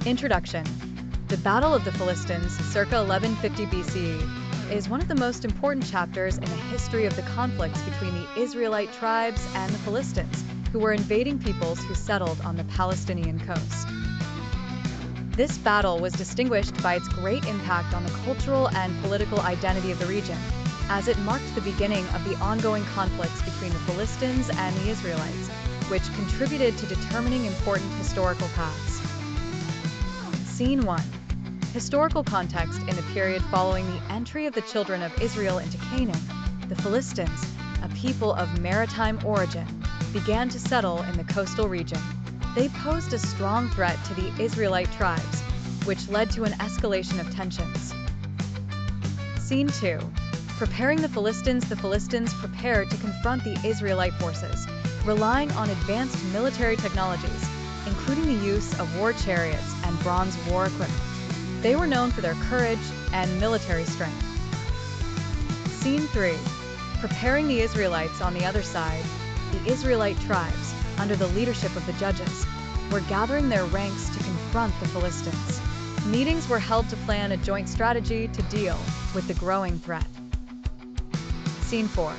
Introduction. The Battle of the Philistines, circa 1150 BCE, is one of the most important chapters in the history of the conflicts between the Israelite tribes and the Philistines, who were invading peoples who settled on the Palestinian coast. This battle was distinguished by its great impact on the cultural and political identity of the region, as it marked the beginning of the ongoing conflicts between the Philistines and the Israelites, which contributed to determining important historical paths. Scene 1. Historical context in the period following the entry of the children of Israel into Canaan. The Philistines, a people of maritime origin, began to settle in the coastal region. They posed a strong threat to the Israelite tribes, which led to an escalation of tensions. Scene 2. Preparing the Philistines prepared to confront the Israelite forces, relying on advanced military technologies, including the use of war chariots and bronze war equipment. They were known for their courage and military strength. Scene 3. Preparing the Israelites on the other side. The Israelite tribes, under the leadership of the judges, were gathering their ranks to confront the Philistines. Meetings were held to plan a joint strategy to deal with the growing threat. Scene 4.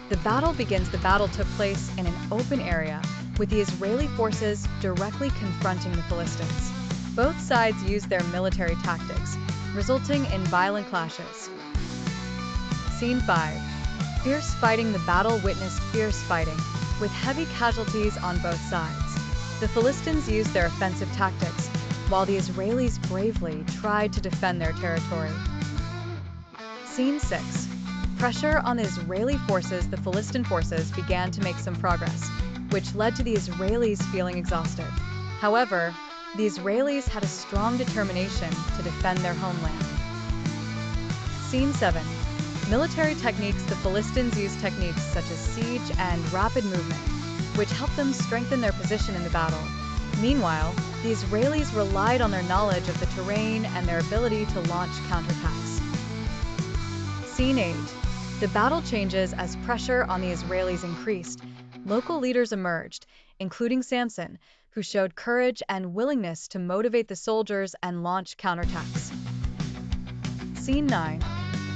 The battle begins. The battle took place in an open area, with the Israeli forces directly confronting the Philistines. Both sides used their military tactics, resulting in violent clashes. Scene 5. Fierce fighting. The battle witnessed fierce fighting, with heavy casualties on both sides. The Philistines used their offensive tactics, while the Israelis bravely tried to defend their territory. Scene 6. Pressure on the Israeli forces. The Philistine forces began to make some progress, which led to the Israelis feeling exhausted. However, the Israelis had a strong determination to defend their homeland. Scene 7. Military techniques. The Philistines used techniques such as siege and rapid movement, which helped them strengthen their position in the battle. Meanwhile, the Israelis relied on their knowledge of the terrain and their ability to launch counterattacks. Scene 8. The battle changes as pressure on the Israelis increased. Local leaders emerged, including Samson, who showed courage and willingness to motivate the soldiers and launch counterattacks. Scene 9.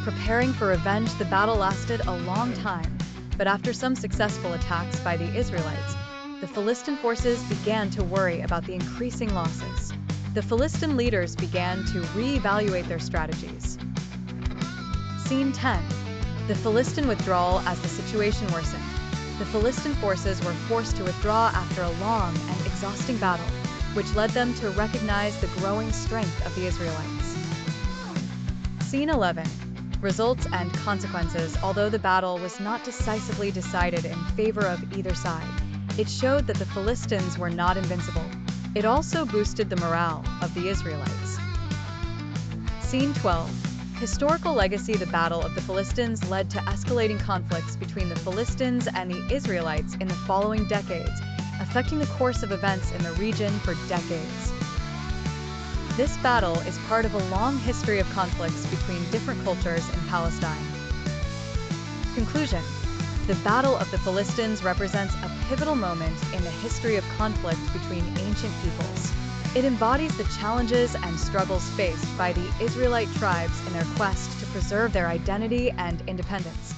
Preparing for revenge. The battle lasted a long time, but after some successful attacks by the Israelites, the Philistine forces began to worry about the increasing losses. The Philistine leaders began to re-evaluate their strategies. Scene 10. The Philistine withdrawal. As the situation worsened, the Philistine forces were forced to withdraw after a long and exhausting battle, which led them to recognize the growing strength of the Israelites. Scene 11. Results and consequences. Although the battle was not decisively decided in favor of either side, it showed that the Philistines were not invincible. It also boosted the morale of the Israelites. Scene 12. Historical legacy. The Battle of the Philistines led to escalating conflicts between the Philistines and the Israelites in the following decades, affecting the course of events in the region for decades. This battle is part of a long history of conflicts between different cultures in Palestine. Conclusion. The Battle of the Philistines represents a pivotal moment in the history of conflict between ancient peoples. It embodies the challenges and struggles faced by the Israelite tribes in their quest to preserve their identity and independence.